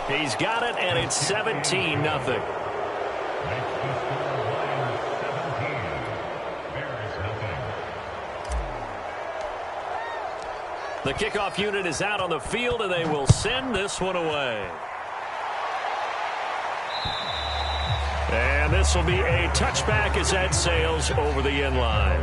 He's got it, and it's 17-0. The kickoff unit is out on the field, and they will send this one away. And this will be a touchback as that sails over the end line.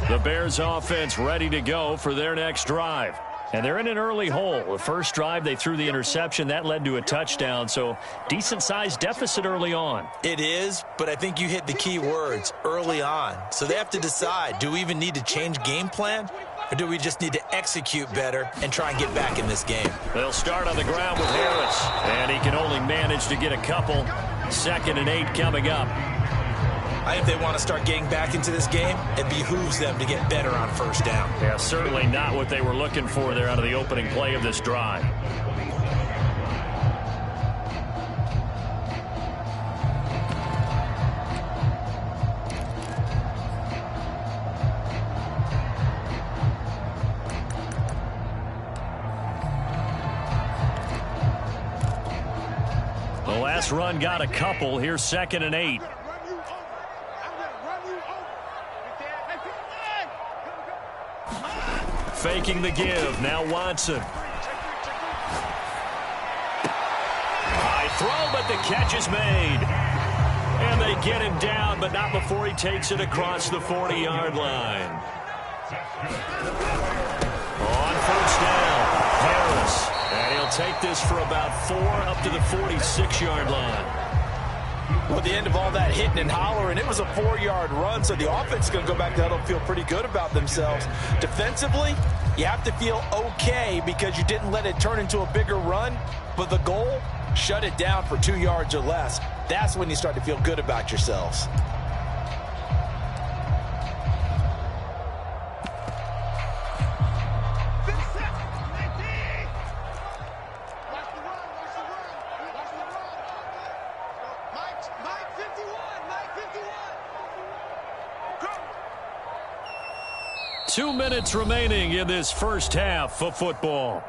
The Bears offense ready to go for their next drive. And they're in an early hole. The first drive, they threw the interception. That led to a touchdown, so decent-sized deficit early on. It is, but I think you hit the key words, early on. So they have to decide, do we even need to change game plan, or do we just need to execute better and try and get back in this game? They'll start on the ground with Harris, and he can only manage to get a couple. 2nd and 8 coming up. I think if they want to start getting back into this game, it behooves them to get better on first down. Yeah, certainly not what they were looking for there out of the opening play of this drive. The last run got a couple. Here's 2nd and 8. Faking the give. Now Watson. High throw, but the catch is made. And they get him down, but not before he takes it across the 40-yard line. On first down, Harris. And he'll take this for about 4 up to the 46-yard line. Well, at the end of all that hitting and hollering, it was a 4-yard run, so the offense is going to go back to huddle and feel pretty good about themselves. Defensively, you have to feel okay because you didn't let it turn into a bigger run, but the goal, shut it down for 2 yards or less. That's when you start to feel good about yourselves. Two minutes remaining in this first half of football.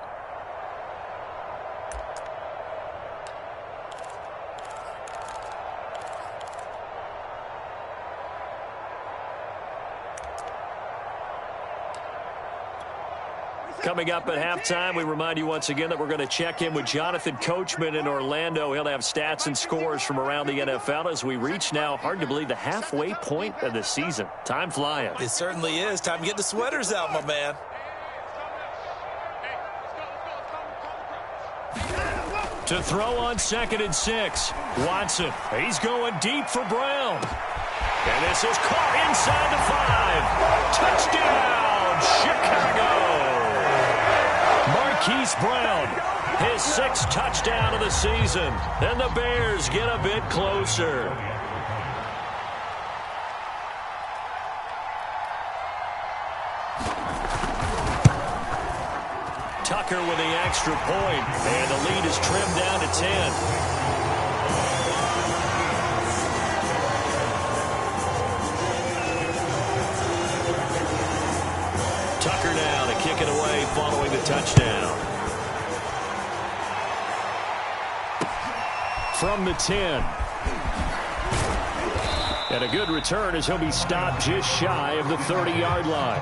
Coming up at halftime, we remind you once again that we're going to check in with Jonathan Coachman in Orlando. He'll have stats and scores from around the NFL as we reach now, hard to believe, the halfway point of the season. Time flying. It certainly is. Time to get the sweaters out, my man. To throw on 2nd and 6. Watson. He's going deep for Brown. And this is caught inside the 5. Touchdown, Chicago. Marquise Brown, his 6th touchdown of the season. And the Bears get a bit closer. Tucker with the extra point, and the lead is trimmed down to 10. Tucker now to kick it away following the touchdown. From the 10. And a good return as he'll be stopped just shy of the 30-yard line.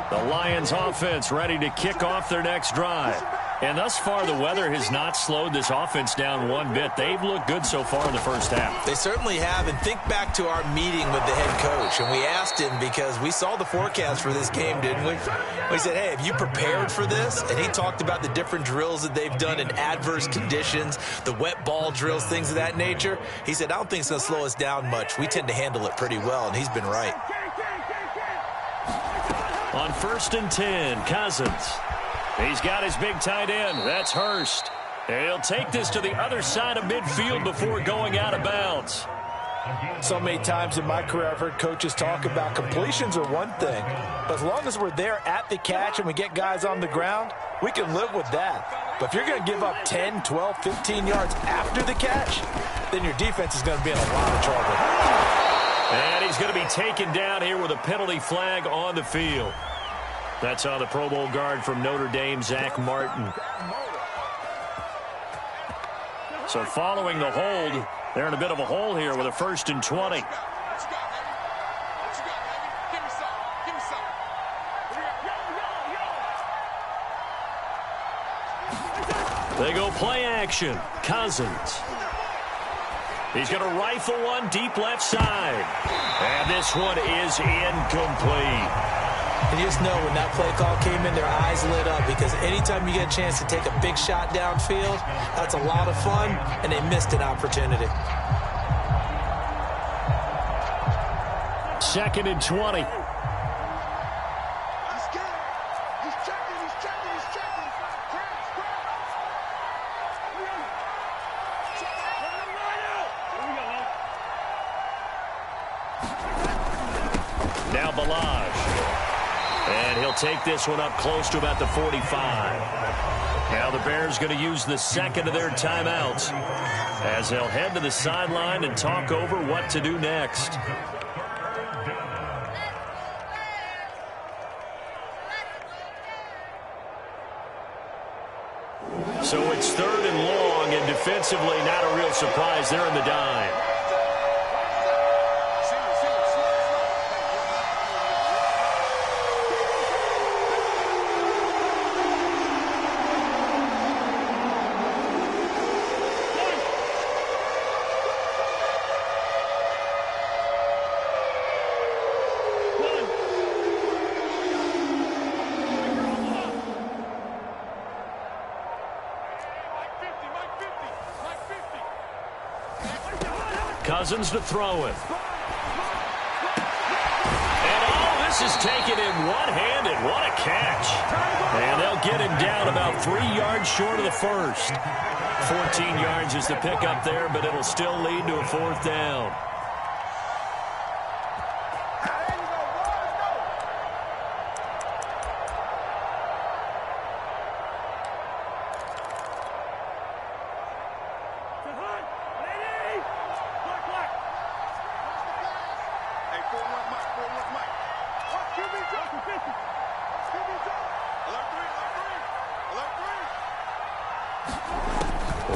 The Lions offense ready to kick off their next drive. And thus far, the weather has not slowed this offense down one bit. They've looked good so far in the first half. They certainly have. And think back to our meeting with the head coach. And we asked him because we saw the forecast for this game, didn't we? We said, hey, have you prepared for this? And he talked about the different drills that they've done in adverse conditions, the wet ball drills, things of that nature. He said, I don't think it's going to slow us down much. We tend to handle it pretty well, and he's been right. On 1st and 10, Cousins. He's got his big tight end. That's Hurst. And he'll take this to the other side of midfield before going out of bounds. So many times in my career I've heard coaches talk about completions are one thing, but as long as we're there at the catch and we get guys on the ground, we can live with that. But if you're going to give up 10, 12, 15 yards after the catch, then your defense is going to be in a lot of trouble. And he's going to be taken down here with a penalty flag on the field. That's on the Pro Bowl guard from Notre Dame, Zach Martin. So following the hold, they're in a bit of a hole here with a 1st and 20. They go play action. Cousins. He's going to rifle one deep left side. And this one is incomplete. And you just know when that play call came in, their eyes lit up, because anytime you get a chance to take a big shot downfield, that's a lot of fun, and they missed an opportunity. 2nd and 20. Now Balaj. And he'll take this one up close to about the 45. Now the Bears going to use the second of their timeouts as they'll head to the sideline and talk over what to do next. So it's 3rd and long, and defensively not a real surprise. They're in the dime. Cousins to throw it. And oh, this is taken in one-handed. What a catch. And they'll get him down about 3 yards short of the first. 14 yards is the pickup there, but it'll still lead to a 4th down.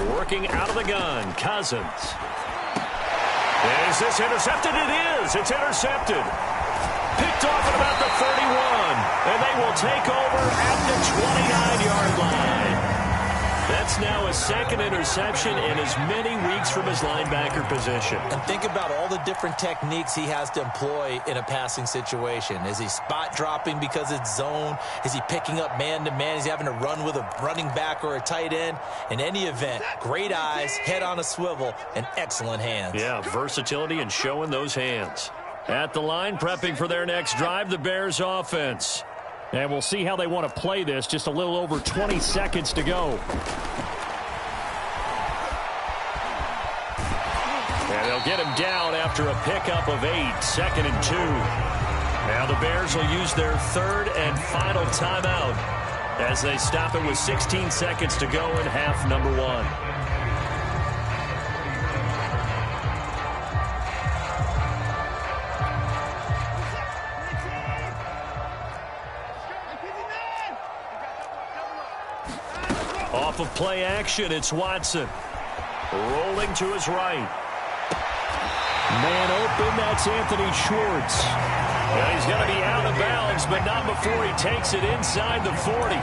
Working out of the gun, Cousins. Is this intercepted? It is. It's intercepted. Picked off at about the 31. And they will take over at the 29-yard line. That's now a 2nd interception in as many weeks from his linebacker position. And think about all the different techniques he has to employ in a passing situation. Is he spot dropping because it's zone? Is he picking up man-to-man? Is he having to run with a running back or a tight end? In any event, great eyes, head on a swivel, and excellent hands. Yeah, versatility and showing those hands. At the line, prepping for their next drive, the Bears offense. And we'll see how they want to play this. Just a little over 20 seconds to go. And they'll get him down after a pickup of 8, 2nd and 2. Now the Bears will use their 3rd and final timeout as they stop it with 16 seconds to go in half number 1. Off of play action, it's Watson. Rolling to his right. Man open, that's Anthony Schwartz. Well, he's going to be out of bounds, but not before he takes it inside the 40.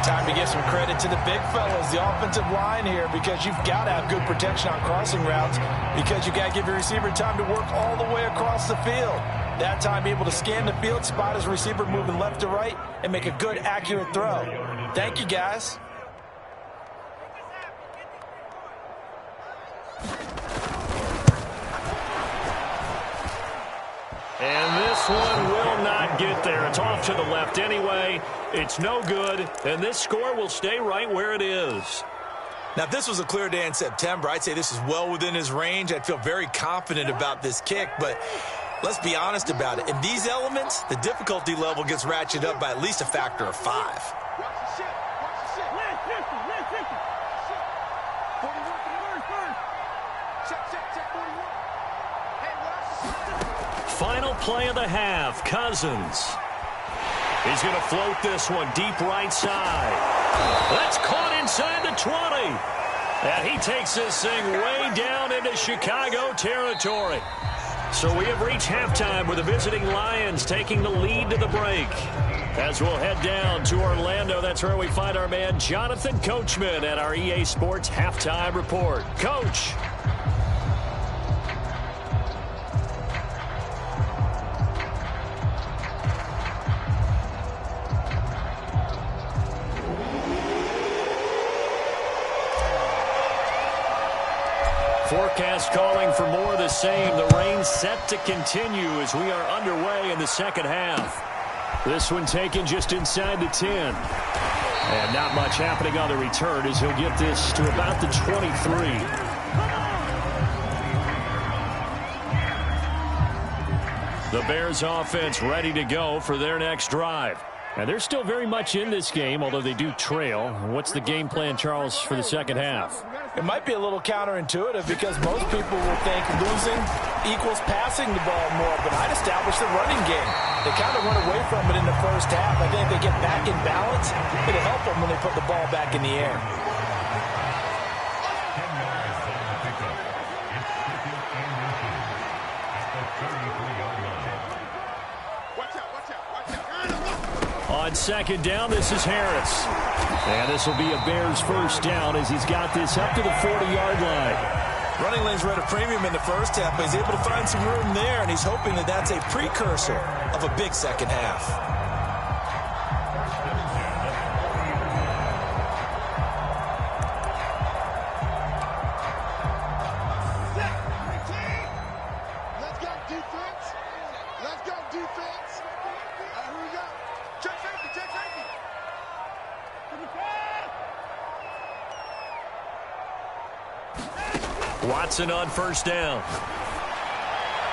Time to give some credit to the big fellas, the offensive line here, because you've got to have good protection on crossing routes, because you've got to give your receiver time to work all the way across the field. That time, be able to scan the field, spot his receiver moving left to right, and make a good, accurate throw. Thank you, guys. And this one will not get there. It's off to the left anyway. It's no good, and this score will stay right where it is. Now, if this was a clear day in September, I'd say this is well within his range. I'd feel very confident about this kick, but let's be honest about it. In these elements, the difficulty level gets ratcheted up by at least a factor of 5. Final play of the half, Cousins. He's going to float this one deep right side. That's caught inside the 20. And he takes this thing way down into Chicago territory. So we have reached halftime with the visiting Lions taking the lead to the break. As we'll head down to Orlando, that's where we find our man Jonathan Coachman at our EA Sports Halftime Report. Coach. Forecast calling for more of the same. The rain set to continue as we are underway in the second half. This one taken just inside the 10. And not much happening on the return as he'll get this to about the 23. The Bears offense ready to go for their next drive. And they're still very much in this game, although they do trail. What's the game plan, Charles, for the second half? It might be a little counterintuitive because most people will think losing equals passing the ball more, but I'd establish the running game. They kind of went away from it in the first half. I think if they get back in balance, it'll help them when they put the ball back in the air. On second down, this is Harris. And this will be a Bears first down as he's got this up to the 40-yard line. Running lanes were at a premium in the first half, but he's able to find some room there, and he's hoping that that's a precursor of a big second half. Watson on first down.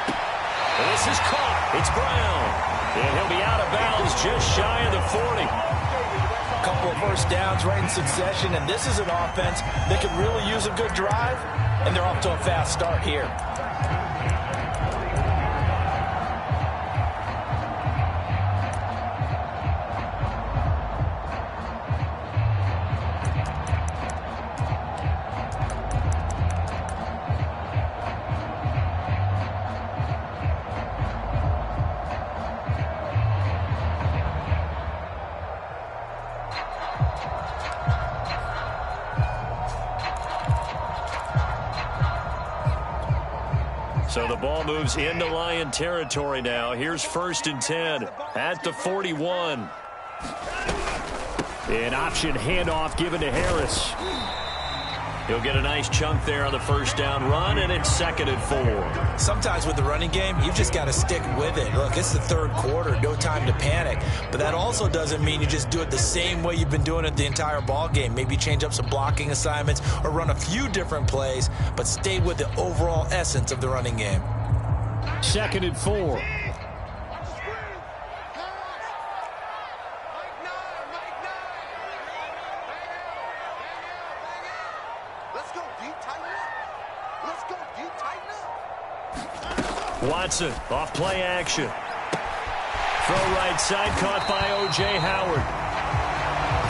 And this is caught. It's Brown. And he'll be out of bounds just shy of the 40. A couple of first downs right in succession, and this is an offense that could really use a good drive, and they're off to a fast start here. So the ball moves into Lion territory now. Here's 1st and 10 at the 41. An option handoff given to Harris. He'll get a nice chunk there on the first down run, and it's 2nd and 4. Sometimes with the running game, you've just got to stick with it. Look, it's the third quarter, no time to panic. But that also doesn't mean you just do it the same way you've been doing it the entire ball game. Maybe change up some blocking assignments or run a few different plays, but stay with the overall essence of the running game. 2nd and 4. Watson off play action. Throw right side caught by O.J. Howard.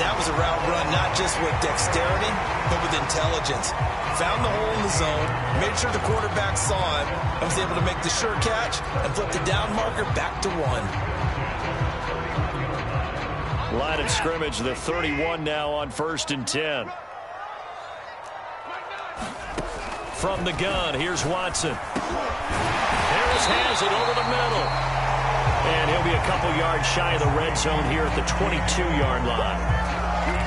That was a route run not just with dexterity, but with intelligence. Found the hole in the zone, made sure the quarterback saw him, and was able to make the sure catch and flip the down marker back to 1. Line of scrimmage, the 31 now on 1st and 10. From the gun, here's Watson. Harris has it over the middle. And he'll be a couple yards shy of the red zone here at the 22-yard line.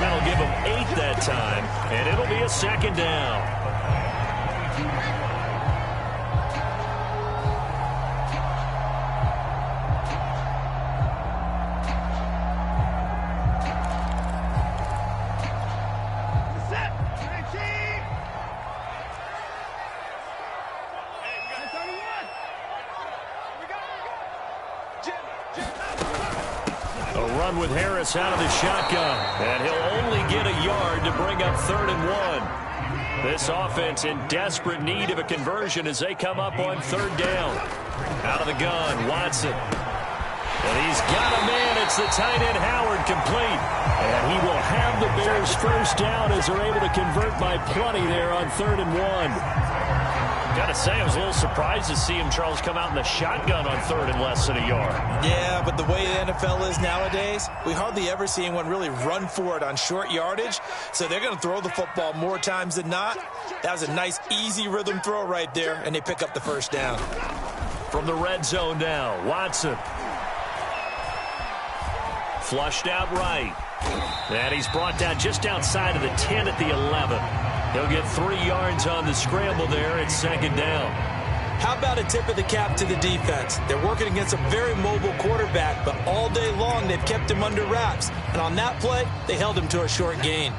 That'll give him 8 that time, and it'll be a 2nd down. run with Harris out of the shotgun. And he'll only get a yard to bring up 3rd and 1. This offense in desperate need of a conversion as they come up on 3rd down. Out of the gun, Watson. And he's got a man. It's the tight end, Howard, complete. And he will have the Bears first down as they're able to convert by plenty there on 3rd and 1. Got to say, I was a little surprised to see him, Charles, come out in the shotgun on 3rd and less than a yard. Yeah, but the way the NFL is nowadays, we hardly ever see anyone really run for it on short yardage. So they're going to throw the football more times than not. That was a nice, easy rhythm throw right there, and they pick up the first down. From the red zone now, Watson. Flushed out right. And he's brought down just outside of the 10 at the 11. He'll get 3 yards on the scramble there at 2nd down. How about a tip of the cap to the defense? They're working against a very mobile quarterback, but all day long they've kept him under wraps. And on that play, they held him to a short gain.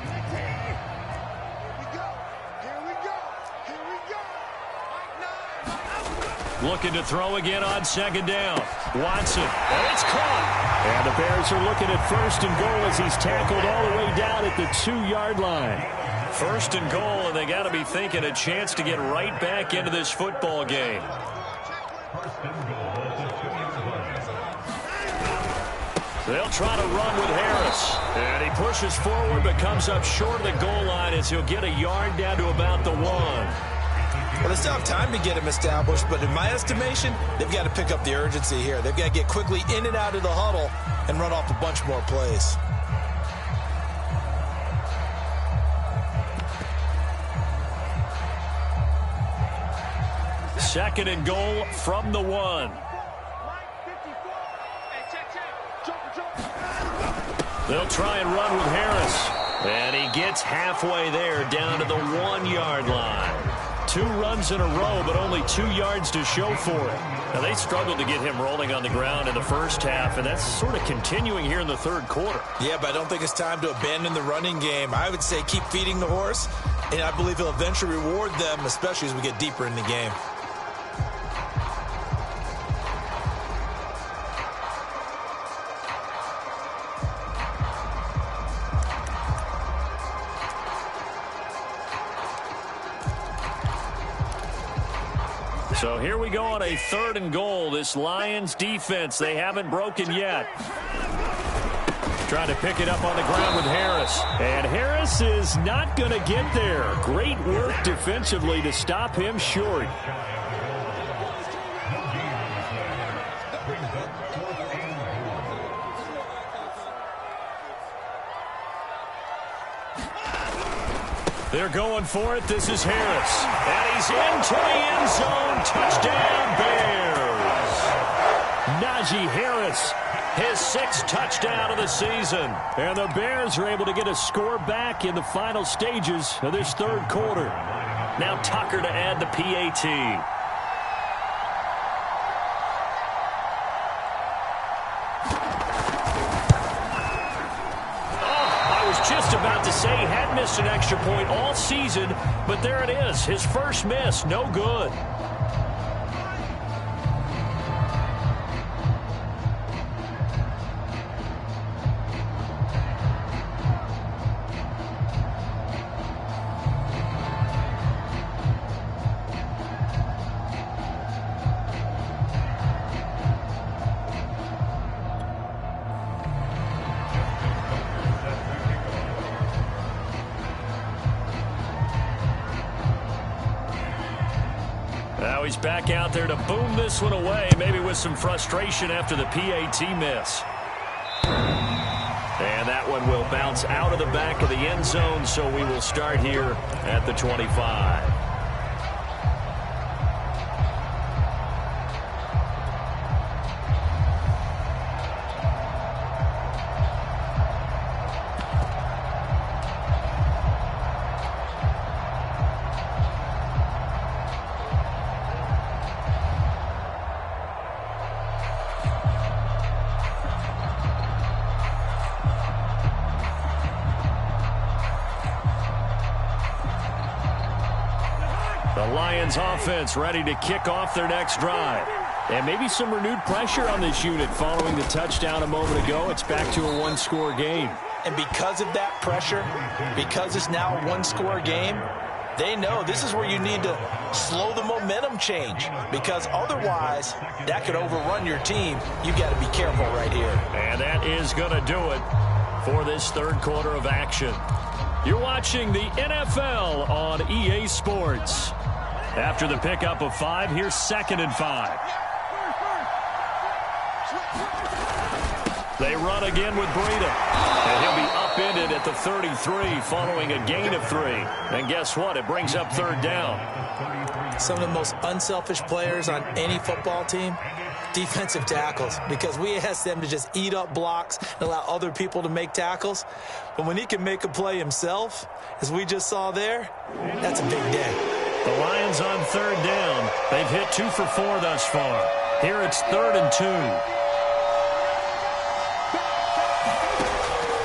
Looking to throw again on 2nd down. Watson, and it's caught. And the Bears are looking at 1st and goal as he's tackled all the way down at the 2-yard line. 1st and goal, and they got to be thinking a chance to get right back into this football game. They'll try to run with Harris. And he pushes forward but comes up short of the goal line as he'll get a yard down to about the 1. Well, they still have time to get him established, but in my estimation, they've got to pick up the urgency here. They've got to get quickly in and out of the huddle and run off a bunch more plays. Second and goal from the 1. They'll try and run with Harris. And he gets halfway there down to the 1-yard line. 2 runs in a row, but only 2 yards to show for it. Now, they struggled to get him rolling on the ground in the first half, and that's sort of continuing here in the 3rd quarter. Yeah, but I don't think it's time to abandon the running game. I would say keep feeding the horse, and I believe he'll eventually reward them, especially as we get deeper in the game. So here we go on a 3rd and goal. This Lions defense, they haven't broken yet. Trying to pick it up on the ground with Harris. And Harris is not going to get there. Great work defensively to stop him short. They're going for it. This is Harris. And he's into the end zone. Touchdown, Bears. Najee Harris, his 6th touchdown of the season. And the Bears are able to get a score back in the final stages of this 3rd quarter. Now Tucker to add the PAT. Just about to say he had missed an extra point all season, but there it is. His first miss, no good. Now he's back out there to boom this one away, maybe with some frustration after the PAT miss. And that one will bounce out of the back of the end zone, so we will start here at the 25. The Lions offense ready to kick off their next drive. And maybe some renewed pressure on this unit following the touchdown a moment ago. It's back to a one-score game. And because of that pressure, because it's now a one-score game, they know this is where you need to slow the momentum change, because otherwise that could overrun your team. You've got to be careful right here. And that is going to do it for this third quarter of action. You're watching the NFL on EA Sports. After the pickup of 5, here's 2nd and 5. They run again with Breida. And he'll be upended at the 33 following a gain of 3. And guess what? It brings up 3rd down. Some of the most unselfish players on any football team, defensive tackles, because we ask them to just eat up blocks and allow other people to make tackles. But when he can make a play himself, as we just saw there, that's a big day. The Lions on 3rd down. They've hit 2 for 4 thus far. Here it's 3rd and 2.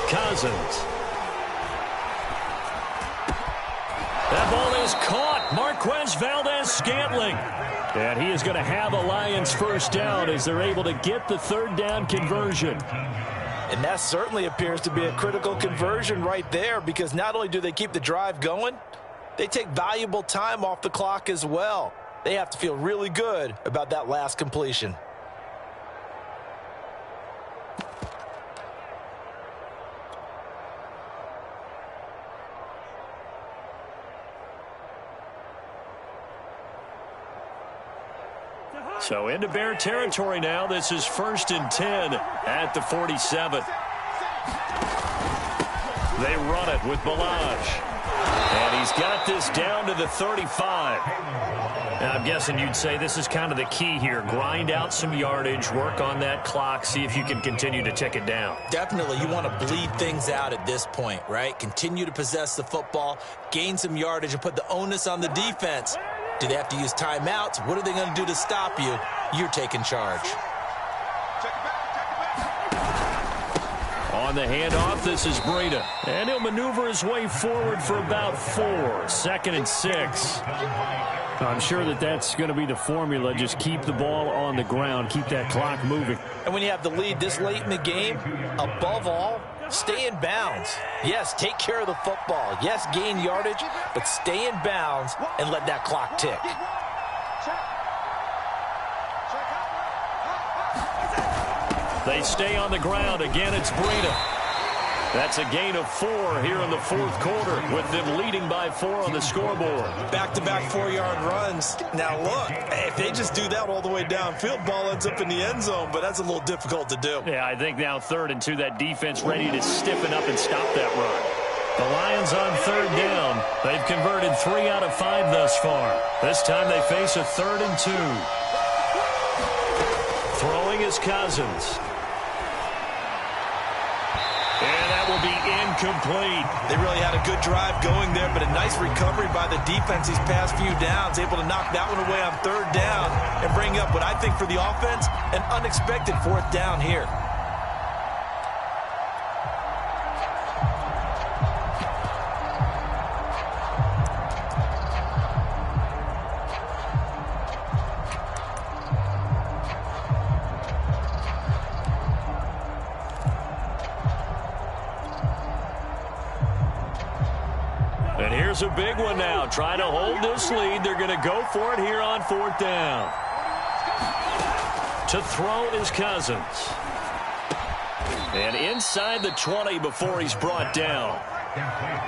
Cousins. That ball is caught. Marquez Valdes-Scantling. And he is going to have a Lions first down as they're able to get the 3rd down conversion. And that certainly appears to be a critical conversion right there, because not only do they keep the drive going, they take valuable time off the clock as well. They have to feel really good about that last completion. So into Bear territory now. This is 1st and 10 at the 47. They run it with Ballage. And he's got this down to the 35. Now, I'm guessing you'd say this is kind of the key here. Grind out some yardage, work on that clock, see if you can continue to tick it down. Definitely. You want to bleed things out at this point, right? Continue to possess the football, gain some yardage, and put the onus on the defense. Do they have to use timeouts? What are they going to do to stop you? You're taking charge. On the handoff, this is Breida. And he'll maneuver his way forward for about 4. 2nd and 6. I'm sure that's going to be the formula. Just keep the ball on the ground. Keep that clock moving. And when you have the lead this late in the game, above all, stay in bounds. Yes, take care of the football. Yes, gain yardage, but stay in bounds and let that clock tick. They stay on the ground. Again, it's Breida. That's a gain of 4 here in the 4th quarter, with them leading by 4 on the scoreboard. Back-to-back 4-yard runs. Now, look, if they just do that all the way downfield, ball ends up in the end zone, but that's a little difficult to do. Yeah, I think now 3rd and 2, that defense ready to stiffen up and stop that run. The Lions on 3rd down. They've converted 3 out of 5 thus far. This time they face a 3rd and 2. Throwing is Cousins. And that will be incomplete. They really had a good drive going there, but a nice recovery by the defense these past few downs, able to knock that one away on 3rd down and bring up what I think for the offense, an unexpected 4th down here. And here's a big one now. Trying to hold this lead. They're going to go for it here on 4th down. To throw is Cousins. And inside the 20 before he's brought down.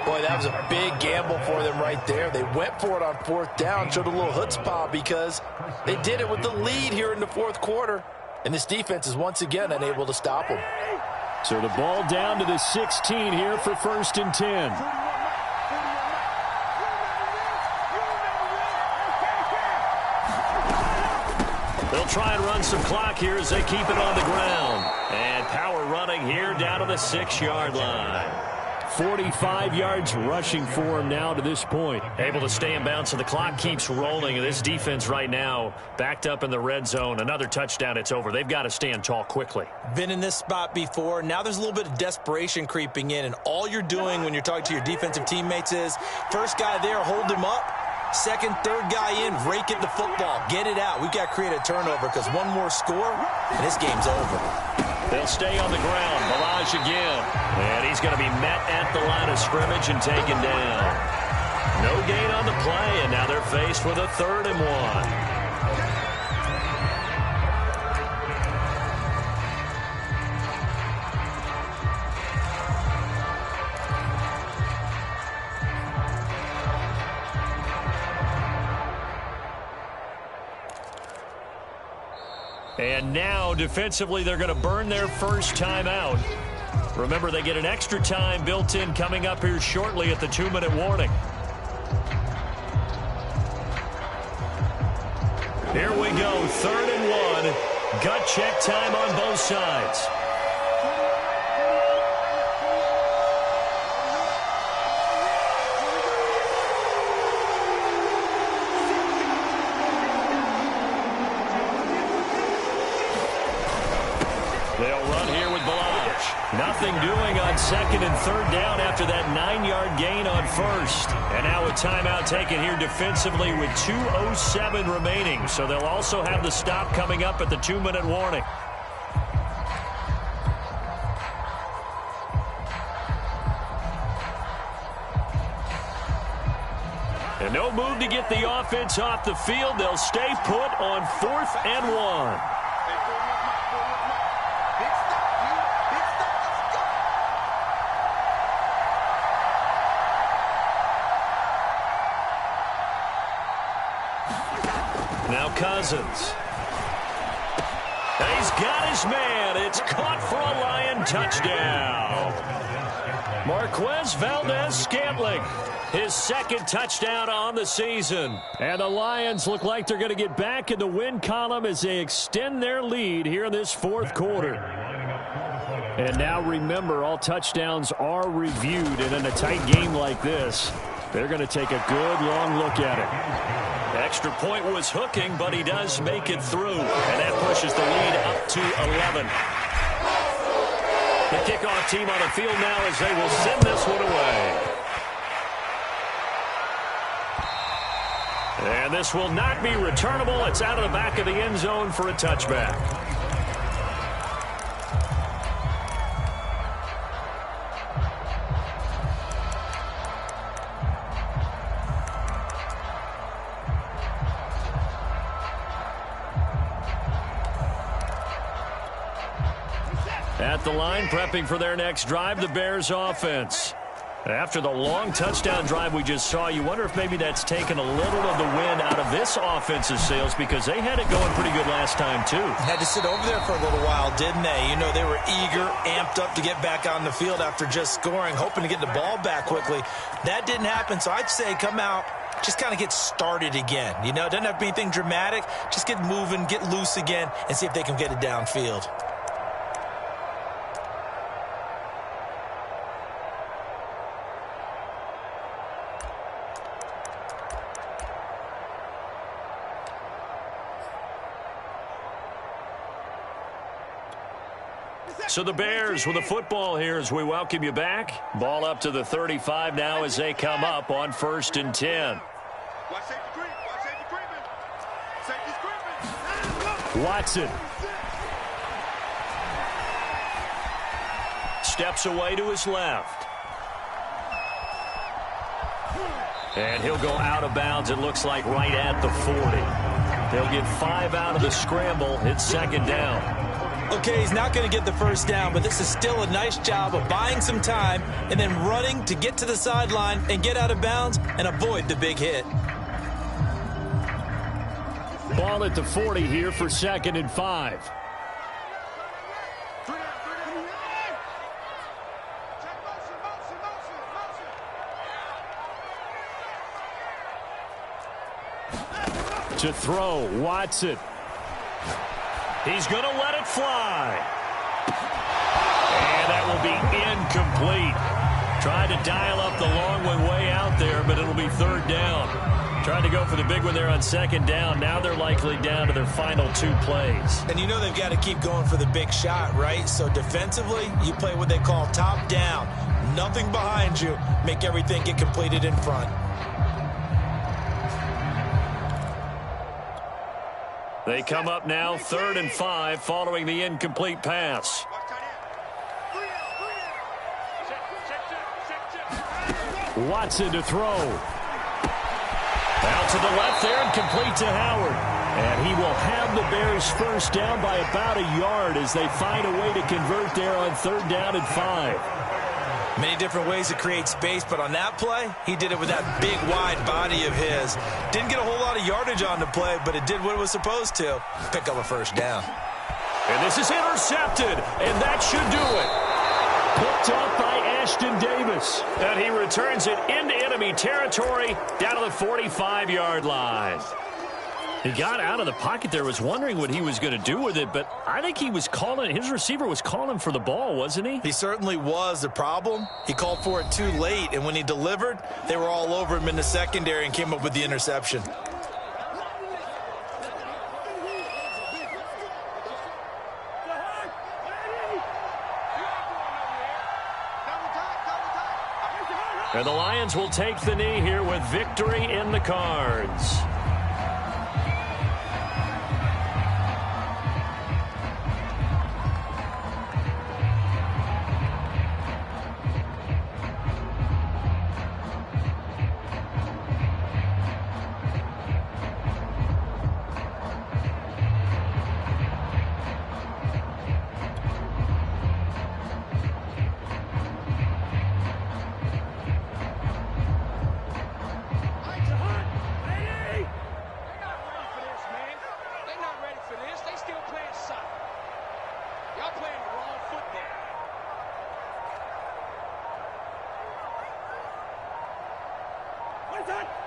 Boy, that was a big gamble for them right there. They went for it on 4th down, showed a little chutzpah because they did it with the lead here in the 4th quarter. And this defense is once again unable to stop them. So the ball down to the 16 here for 1st and 10. They'll try and run some clock here as they keep it on the ground. And power running here down to the 6-yard line. 45 yards rushing for him now to this point. Able to stay in bounds, so the clock keeps rolling. And this defense right now backed up in the red zone. Another touchdown, it's over. They've got to stand tall quickly. Been in this spot before. Now there's a little bit of desperation creeping in. And all you're doing when you're talking to your defensive teammates is, first guy there, hold him up. Second, third guy in, rake at the football. Get it out. We've got to create a turnover because one more score, and this game's over. They'll stay on the ground. Ballage again. And he's going to be met at the line of scrimmage and taken down. No gain on the play, and now they're faced with a 3rd and 1. And now, defensively, they're going to burn their first timeout. Remember, they get an extra time built in coming up here shortly at the 2-minute warning. Here we go, 3rd and 1. Gut check time on both sides. Nothing doing on 2nd and 3rd down after that 9-yard gain on 1st. And now a timeout taken here defensively with 2:07 remaining. So they'll also have the stop coming up at the 2-minute warning. And no move to get the offense off the field. They'll stay put on 4th and 1. Now Cousins. He's got his man. It's caught for a Lion touchdown. Marquez Valdez-Scantling, his 2nd touchdown on the season. And the Lions look like they're going to get back in the win column as they extend their lead here in this 4th quarter. And now remember, all touchdowns are reviewed, and in a tight game like this, they're going to take a good long look at it. Extra point was hooking, but he does make it through. And that pushes the lead up to 11. The kickoff team on the field now as they will send this one away. And this will not be returnable. It's out of the back of the end zone for a touchback. At the line, prepping for their next drive, the Bears offense. After the long touchdown drive we just saw, you wonder if maybe that's taken a little of the wind out of this offensive sails because they had it going pretty good last time, too. Had to sit over there for a little while, didn't they? You know, they were eager, amped up to get back on the field after just scoring, hoping to get the ball back quickly. That didn't happen, so I'd say come out, just kind of get started again. You know, it doesn't have to be anything dramatic. Just get moving, get loose again, and see if they can get it downfield. So the Bears with the football here as we welcome you back. Ball up to the 35 now as they come up on 1st and 10. Watson. Steps away to his left. And he'll go out of bounds, it looks like, right at the 40. They'll get 5 out of the scramble. It's 2nd down. Okay, he's not going to get the first down, but this is still a nice job of buying some time and then running to get to the sideline and get out of bounds and avoid the big hit. Ball at the 40 here for 2nd and 5. To throw, Watson. He's going to let it fly. And that will be incomplete. Tried to dial up the long one way out there, but it'll be 3rd down. Tried to go for the big one there on 2nd down. Now they're likely down to their final 2 plays. And you know they've got to keep going for the big shot, right? So defensively, you play what they call top down. Nothing behind you. Make everything get completed in front. They come up now 3rd and 5 following the incomplete pass. Watson to throw. Out to the left there and complete to Howard. And he will have the Bears first down by about a yard as they find a way to convert there on 3rd down and 5. Many different ways to create space, but on that play, he did it with that big, wide body of his. Didn't get a whole lot of yardage on the play, but it did what it was supposed to. Pick up a first down. And this is intercepted, and that should do it. Picked up by Ashton Davis. And he returns it into enemy territory down to the 45-yard line. He got out of the pocket there, was wondering what he was going to do with it, but I think he was calling, his receiver was calling for the ball, wasn't he? He certainly was. The problem, he called for it too late, and when he delivered, they were all over him in the secondary and came up with the interception. And the Lions will take the knee here with victory in the cards.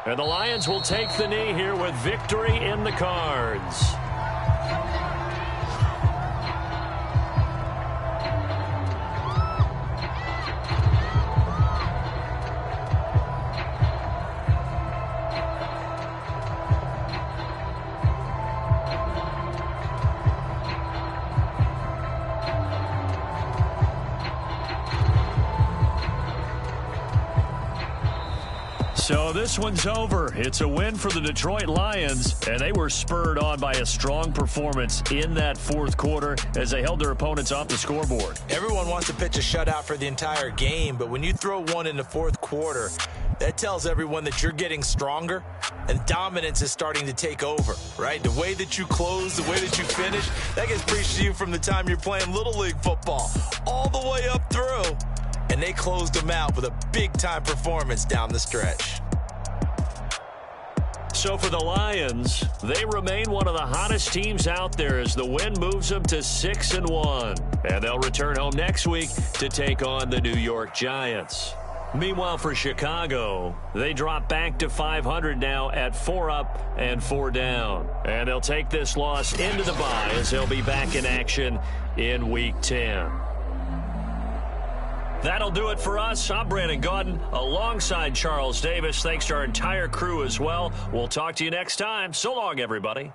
And the Lions will take the knee here with victory in the cards. So this one's over. It's a win for the Detroit Lions, and they were spurred on by a strong performance in that 4th quarter as they held their opponents off the scoreboard. Everyone wants to pitch a shutout for the entire game, but when you throw one in the 4th quarter, that tells everyone that you're getting stronger and dominance is starting to take over, right? The way that you close, the way that you finish, that gets preached to you from the time you're playing Little League football all the way up through. And they closed them out with a big-time performance down the stretch. So for the Lions, they remain one of the hottest teams out there as the win moves them to 6-1. And they'll return home next week to take on the New York Giants. Meanwhile, for Chicago, they drop back to 500 now at 4 up and 4 down. And they'll take this loss into the bye as they'll be back in action in Week 10. That'll do it for us. I'm Brandon Gaudin alongside Charles Davis. Thanks to our entire crew as well. We'll talk to you next time. So long, everybody.